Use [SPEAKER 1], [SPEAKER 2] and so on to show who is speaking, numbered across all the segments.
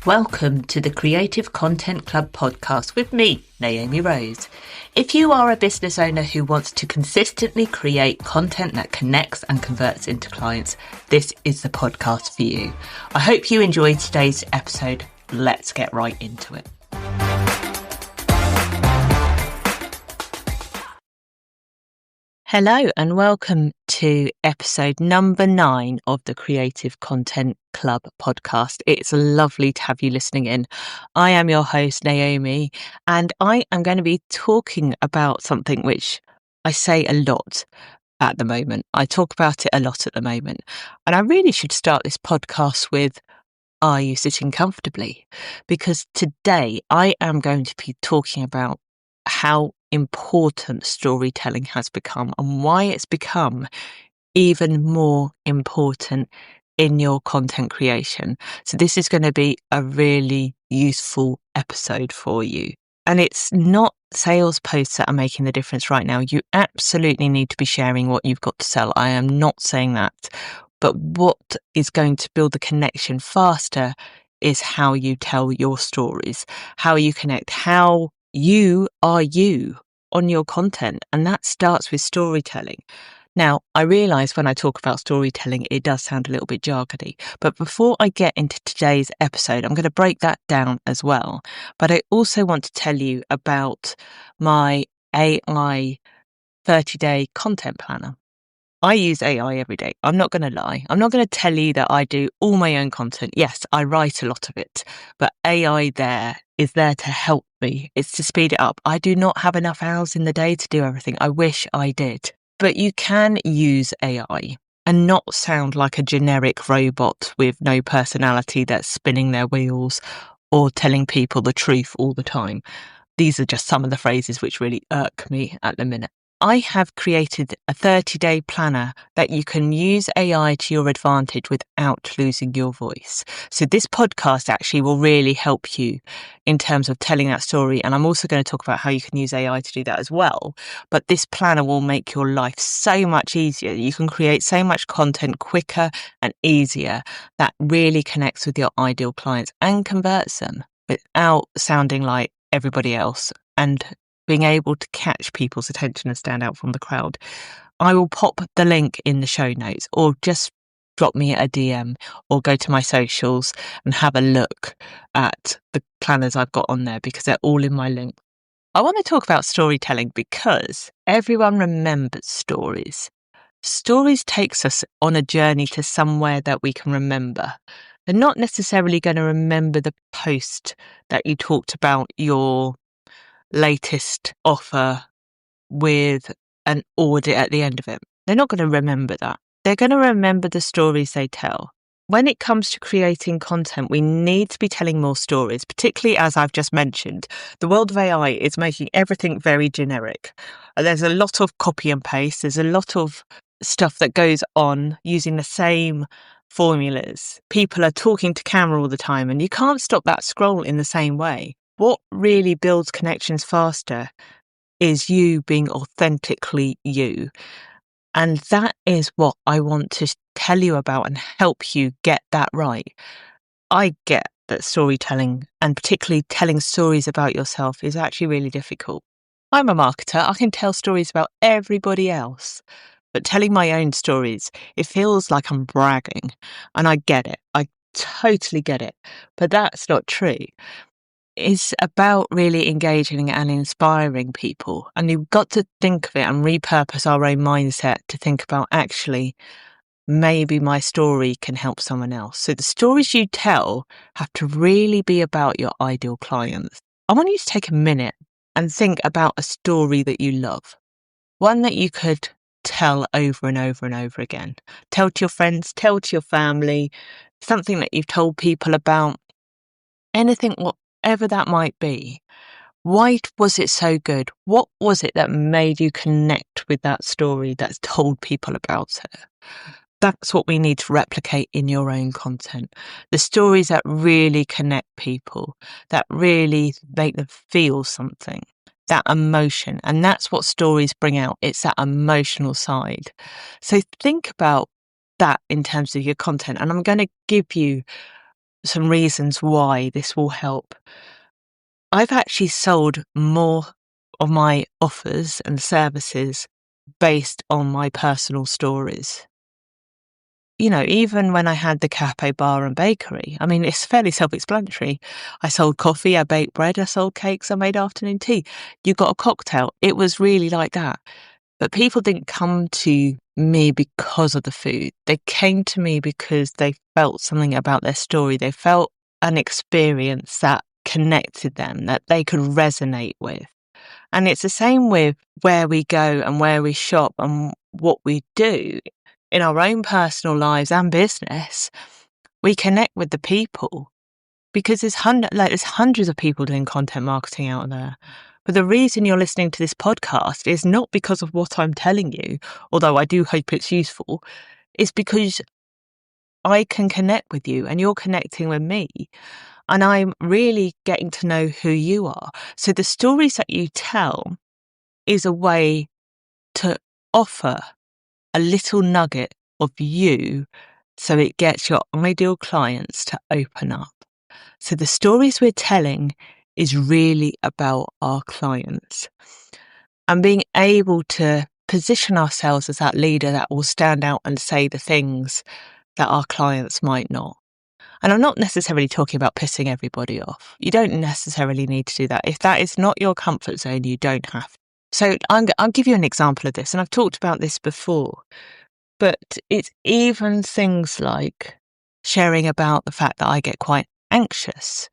[SPEAKER 1] Welcome to the Creative Content Club podcast with me, Naomi Rose. If you are a business owner who wants to consistently create content that connects and converts into clients, this is the podcast for you. I hope you enjoyed today's episode. Let's get right into it. Hello and welcome to episode number 9 of the Creative Content Club podcast. It's lovely to have you listening in. I am your host, Naomi, and I am going to be talking about something which I say a lot at the moment. I talk about it a lot at the moment, and I really should start this podcast with, are you sitting comfortably? Because today I am going to be talking about how important storytelling has become and why it's become even more important in your content creation. So this is going to be a really useful episode for you. And it's not sales posts that are making the difference right now. You absolutely need to be sharing what you've got to sell. I am not saying that. But what is going to build the connection faster is how you tell your stories, how you connect, how you are you on your content. And that starts with storytelling. Now, I realise when I talk about storytelling, it does sound a little bit jargony. But before I get into today's episode, I'm going to break that down as well. But I also want to tell you about my AI 30-day content planner. I use AI every day. I'm not going to lie. I'm not going to tell you that I do all my own content. Yes, I write a lot of it, but AI is there to help me. It's to speed it up. I do not have enough hours in the day to do everything. I wish I did. But you can use AI and not sound like a generic robot with no personality that's spinning their wheels or telling people the truth all the time. These are just some of the phrases which really irk me at the minute. I have created a 30-day planner that you can use AI to your advantage without losing your voice. So this podcast actually will really help you in terms of telling that story. And I'm also going to talk about how you can use AI to do that as well. But this planner will make your life so much easier. You can create so much content quicker and easier that really connects with your ideal clients and converts them without sounding like everybody else and being able to catch people's attention and stand out from the crowd. I will pop the link in the show notes, or just drop me a DM or go to my socials and have a look at the planners I've got on there because they're all in my link. I want to talk about storytelling because everyone remembers stories. Stories takes us on a journey to somewhere that we can remember. They're not necessarily going to remember the post that you talked about your latest offer with an audit at the end of it. They're not going to remember that. They're going to remember the stories they tell. When it comes to creating content, we need to be telling more stories, particularly as I've just mentioned. The world of AI is making everything very generic. There's a lot of copy and paste. There's a lot of stuff that goes on using the same formulas. People are talking to camera all the time, and you can't stop that scroll in the same way. What really builds connections faster is you being authentically you. And that is what I want to tell you about and help you get that right. I get that storytelling, and particularly telling stories about yourself, is actually really difficult. I'm a marketer. I can tell stories about everybody else. But telling my own stories, it feels like I'm bragging. And I get it. I totally get it. But that's not true. It's about really engaging and inspiring people. And you've got to think of it and repurpose our own mindset to think about, actually, maybe my story can help someone else. So the stories you tell have to really be about your ideal clients. I want you to take a minute and think about a story that you love. One that you could tell over and over and over again. Tell to your friends, tell to your family, something that you've told people about, anything, whatever that might be. Why was it so good? What was it that made you connect with that story that's told people about it? That's what we need to replicate in your own content. The stories that really connect people, that really make them feel something, that emotion. And that's what stories bring out. It's that emotional side. So think about that in terms of your content. And I'm going to give you some reasons why this will help. I've actually sold more of my offers and services based on my personal stories. Even when I had the cafe, bar and bakery, I mean, it's fairly self-explanatory. I sold coffee, I baked bread, I sold cakes, I made afternoon tea. You got a cocktail. It was really like that. But people didn't come to me because of the food. They came to me because they felt something about their story. They felt an experience that connected them, that they could resonate with. And it's the same with where we go and where we shop and what we do in our own personal lives and business. We connect with the people because there's hundreds of people doing content marketing out there. But the reason you're listening to this podcast is not because of what I'm telling you, although I do hope it's useful. It's because I can connect with you and you're connecting with me. And I'm really getting to know who you are. So the stories that you tell is a way to offer a little nugget of you so it gets your ideal clients to open up. So the stories we're telling is really about our clients and being able to position ourselves as that leader that will stand out and say the things that our clients might not. And I'm not necessarily talking about pissing everybody off. You don't necessarily need to do that. If that is not your comfort zone, you don't have to. So I'll give you an example of this, and I've talked about this before, but it's even things like sharing about the fact that I get quite anxious.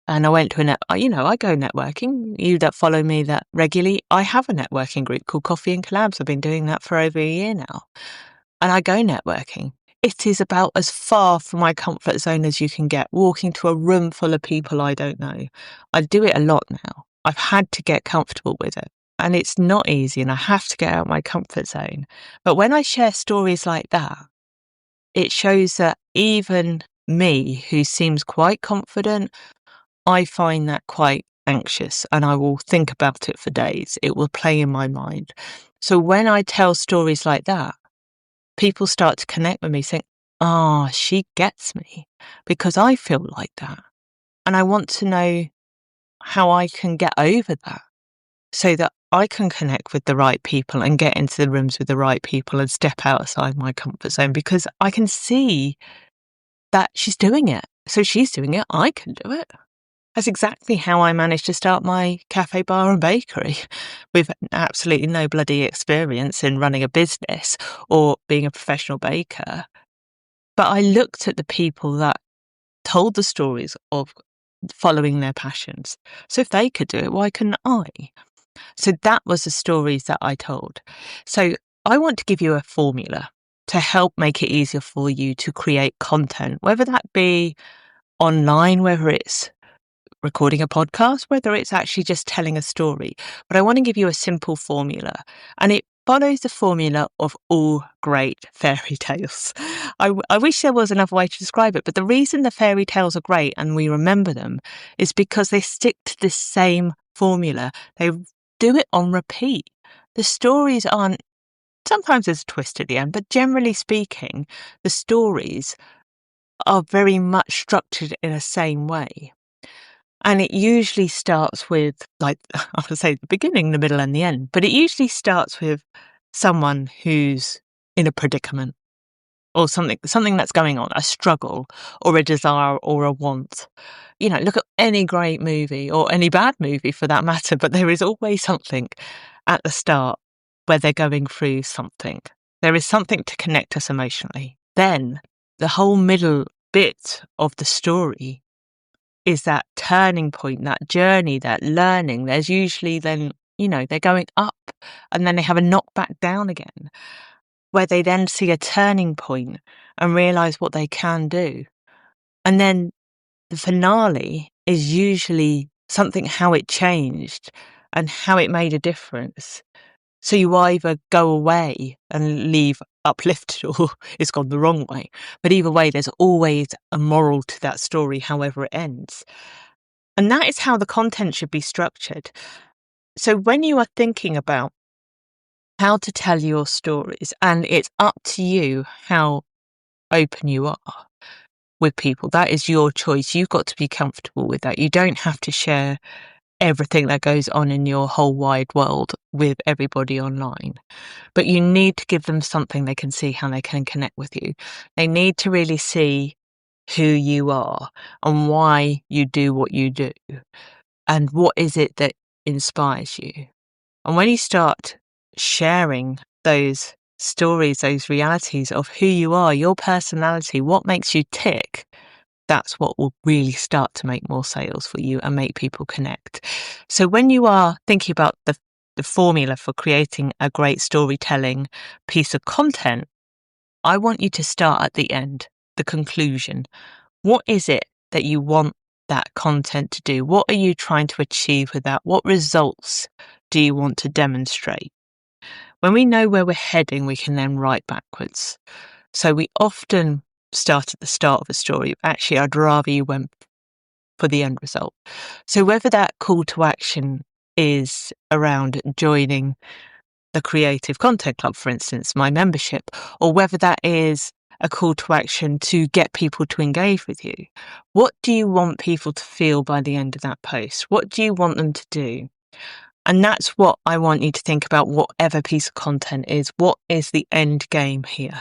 [SPEAKER 1] And I went to I go networking. You that follow me that regularly, I have a networking group called Coffee and Collabs. I've been doing that for over a year now. And I go networking. It is about as far from my comfort zone as you can get, walking to a room full of people I don't know. I do it a lot now. I've had to get comfortable with it. And it's not easy and I have to get out of my comfort zone. But when I share stories like that, it shows that even me, who seems quite confident, I find that quite anxious and I will think about it for days. It will play in my mind. So when I tell stories like that, people start to connect with me saying, she gets me because I feel like that. And I want to know how I can get over that so that I can connect with the right people and get into the rooms with the right people and step outside my comfort zone because I can see that she's doing it. So she's doing it. I can do it. That's exactly how I managed to start my cafe, bar and bakery with absolutely no bloody experience in running a business or being a professional baker. But I looked at the people that told the stories of following their passions. So if they could do it, why couldn't I? So that was the stories that I told. So I want to give you a formula to help make it easier for you to create content, whether that be online, whether it's recording a podcast, whether it's actually just telling a story. But I want to give you a simple formula, and it follows the formula of all great fairy tales. I wish there was another way to describe it, but the reason the fairy tales are great and we remember them is because they stick to the same formula. They do it on repeat. The stories aren't, sometimes there's a twist at the end, but generally speaking, the stories are very much structured in the same way. And it usually starts with, like, I would say the beginning, the middle and the end, but it usually starts with someone who's in a predicament or something that's going on, a struggle or a desire or a want. Look at any great movie or any bad movie for that matter, but there is always something at the start where they're going through something. There is something to connect us emotionally. Then the whole middle bit of the story is that turning point, that journey, that learning. There's usually then, they're going up and then they have a knock back down again, where they then see a turning point and realize what they can do. And then the finale is usually something, how it changed and how it made a difference. So you either go away and leave uplifted or it's gone the wrong way. But either way, there's always a moral to that story, however it ends. And that is how the content should be structured. So when you are thinking about how to tell your stories, and it's up to you how open you are, with people. That is your choice. You've got to be comfortable with that. You don't have to share everything that goes on in your whole wide world with everybody online. But you need to give them something they can see how they can connect with you. They need to really see who you are and why you do what you do and what is it that inspires you. And when you start sharing those stories, those realities of who you are, your personality, what makes you tick, that's what will really start to make more sales for you and make people connect. So when you are thinking about the formula for creating a great storytelling piece of content, I want you to start at the end, the conclusion. What is it that you want that content to do? What are you trying to achieve with that? What results do you want to demonstrate? When we know where we're heading, we can then write backwards. So we often start at the start of a story. Actually, I'd rather you went for the end result. So whether that call to action is around joining the Creative Content Club, for instance, my membership, or whether that is a call to action to get people to engage with you. What do you want people to feel by the end of that post? What do you want them to do? And that's what I want you to think about, whatever piece of content is. What is the end game here?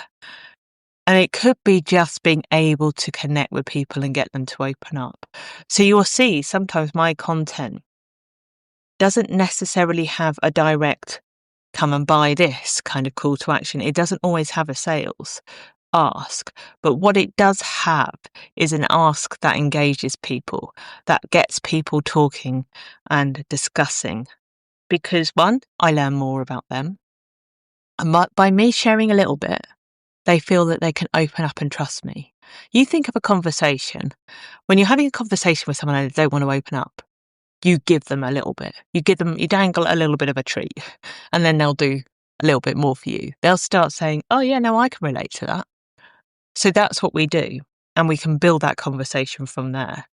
[SPEAKER 1] And it could be just being able to connect with people and get them to open up. So you'll see sometimes my content doesn't necessarily have a direct come and buy this kind of call to action. It doesn't always have a sales ask, but what it does have is an ask that engages people, that gets people talking and discussing. Because one, I learn more about them. And by me sharing a little bit, they feel that they can open up and trust me. You think of a conversation. When you're having a conversation with someone and they don't want to open up, you give them a little bit. You dangle a little bit of a treat, and then they'll do a little bit more for you. They'll start saying, oh yeah, no, I can relate to that. So that's what we do. And we can build that conversation from there.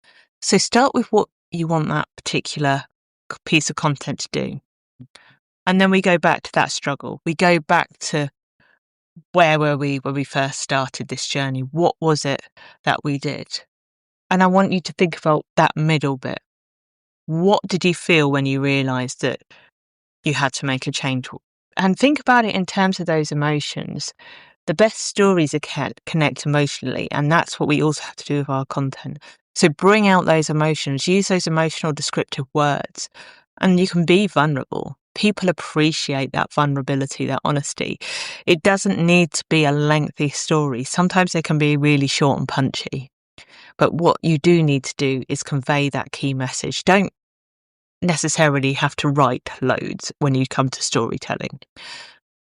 [SPEAKER 1] So start with what you want that particular piece of content to do. And then we go back to that struggle. We go back to where were we when we first started this journey? What was it that we did? And I want you to think about that middle bit. What did you feel when you realised that you had to make a change? And think about it in terms of those emotions. The best stories are connect emotionally, and that's what we also have to do with our content. So bring out those emotions, use those emotional descriptive words, and you can be vulnerable. People appreciate that vulnerability, that honesty. It doesn't need to be a lengthy story. Sometimes they can be really short and punchy. But what you do need to do is convey that key message. Don't necessarily have to write loads when you come to storytelling.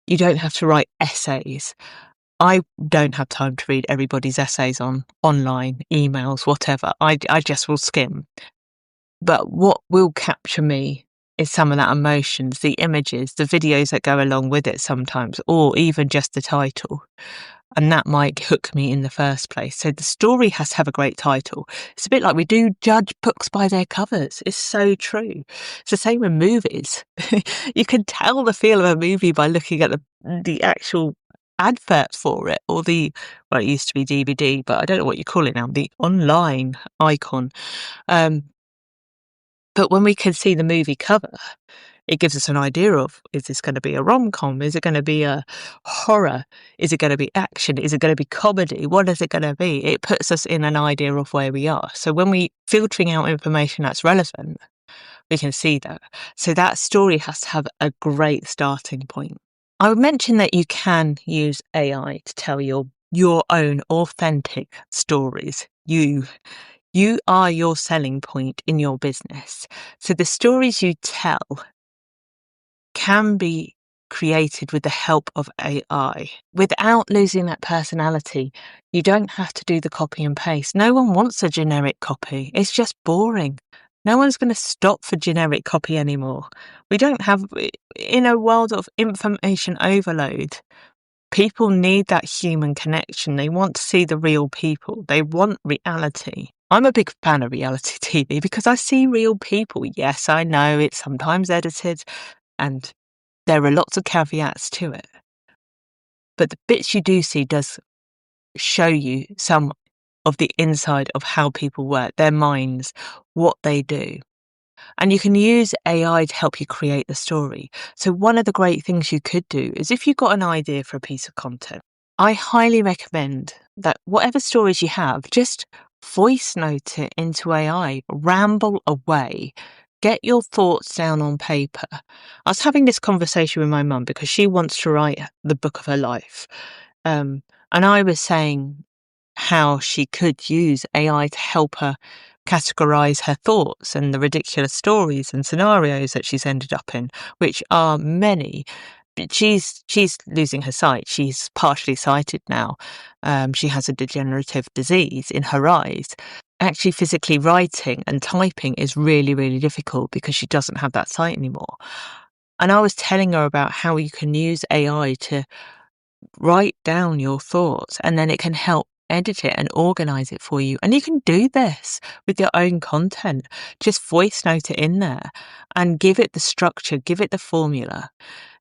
[SPEAKER 1] You don't have to write essays. I don't have time to read everybody's essays online, emails, whatever. I just will skim. But what will capture me is some of that emotions, the images, the videos that go along with it sometimes, or even just the title. And that might hook me in the first place. So the story has to have a great title. It's a bit like we do judge books by their covers. It's so true. It's the same with movies. You can tell the feel of a movie by looking at the actual advert for it, or it used to be DVD, but I don't know what you call it now, the online icon. But when we can see the movie cover, it gives us an idea of, is this going to be a rom-com? Is it going to be a horror? Is it going to be action? Is it going to be comedy? What is it going to be? It puts us in an idea of where we are. So when we filtering out information that's relevant, we can see that. So that story has to have a great starting point. I would mention that you can use AI to tell your own authentic stories. You are your selling point in your business. So the stories you tell can be created with the help of AI without losing that personality. You don't have to do the copy and paste. No one wants a generic copy. It's just boring. No one's going to stop for generic copy anymore. We don't have, in a world of information overload, people need that human connection. They want to see the real people. They want reality. I'm a big fan of reality TV because I see real people. Yes, I know it's sometimes edited and there are lots of caveats to it. But the bits you do see does show you some of the inside of how people work, their minds, what they do. And you can use AI to help you create the story. So one of the great things you could do is if you've got an idea for a piece of content, I highly recommend that whatever stories you have, just voice note it into AI, ramble away, get your thoughts down on paper. I was having this conversation with my mum because she wants to write the book of her life. And I was saying how she could use AI to help her categorize her thoughts and the ridiculous stories and scenarios that she's ended up in, which are many. She's losing her sight. She's partially sighted now. She has a degenerative disease in her eyes. Actually, physically writing and typing is really, really difficult because she doesn't have that sight anymore. And I was telling her about how you can use AI to write down your thoughts and then it can help edit it and organize it for you. And you can do this with your own content. Just voice note it in there and give it the structure, give it the formula.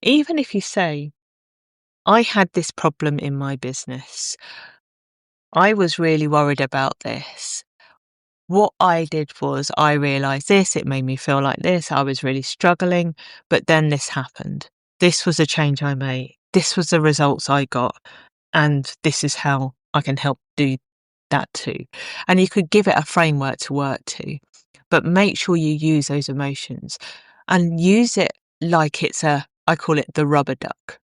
[SPEAKER 1] Even if you say, I had this problem in my business. I was really worried about this. What I did was I realized this, it made me feel like this. I was really struggling, but then this happened. This was a change I made. This was the results I got. And this is how I can help do that too. And you could give it a framework to work to, but make sure you use those emotions and use it like it's I call it the rubber duck.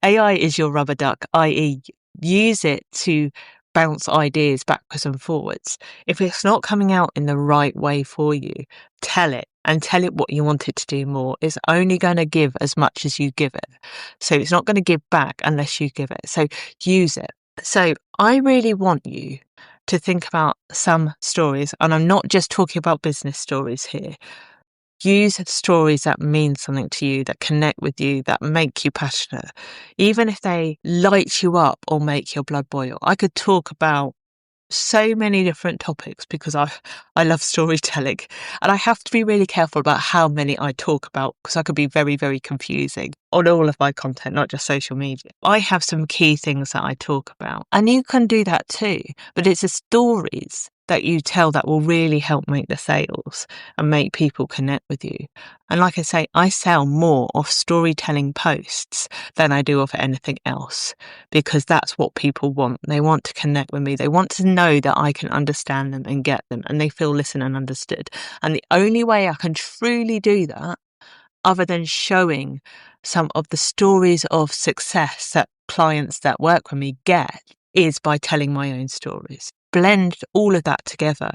[SPEAKER 1] AI is your rubber duck, i.e. use it to bounce ideas backwards and forwards. If it's not coming out in the right way for you, tell it and tell it what you want it to do more. It's only going to give as much as you give it. So it's not going to give back unless you give it. So use it. So I really want you to think about some stories, and I'm not just talking about business stories here. Use stories that mean something to you, that connect with you, that make you passionate, even if they light you up or make your blood boil. I could talk about so many different topics because I love storytelling, and I have to be really careful about how many I talk about because I could be very, very confusing on all of my content, not just social media. I have some key things that I talk about, and you can do that too, but it's the stories that you tell that will really help make the sales and make people connect with you. And like I say, I sell more of storytelling posts than I do of anything else because that's what people want. They want to connect with me. They want to know that I can understand them and get them and they feel listened and understood. And the only way I can truly do that, other than showing some of the stories of success that clients that work with me get, is by telling my own stories. Blend all of that together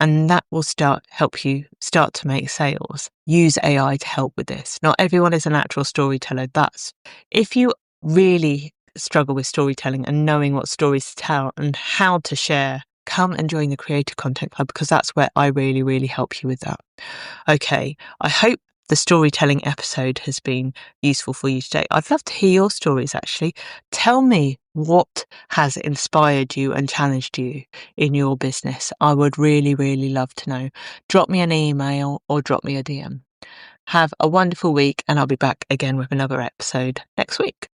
[SPEAKER 1] and that will help you start to make sales. Use AI to help with this. Not everyone is a natural storyteller. If you really struggle with storytelling and knowing what stories to tell and how to share, come and join the Creative Content Club because that's where I really, really help you with that. Okay, I hope the storytelling episode has been useful for you today. I'd love to hear your stories, actually. Tell me what has inspired you and challenged you in your business. I would really, really love to know. Drop me an email or drop me a DM. Have a wonderful week, and I'll be back again with another episode next week.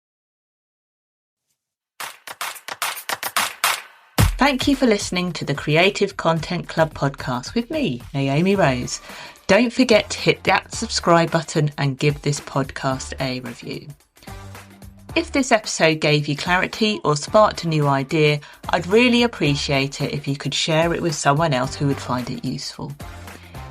[SPEAKER 1] Thank you for listening to the Creative Content Club podcast with me, Naomi Rose. Don't forget to hit that subscribe button and give this podcast a review. If this episode gave you clarity or sparked a new idea, I'd really appreciate it if you could share it with someone else who would find it useful.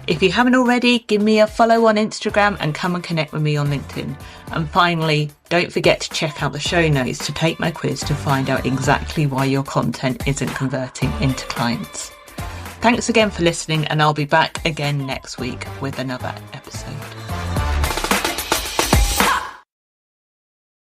[SPEAKER 1] If you haven't already, give me a follow on Instagram and come and connect with me on LinkedIn. And finally, don't forget to check out the show notes to take my quiz to find out exactly why your content isn't converting into clients. Thanks again for listening, and I'll be back again next week with another episode.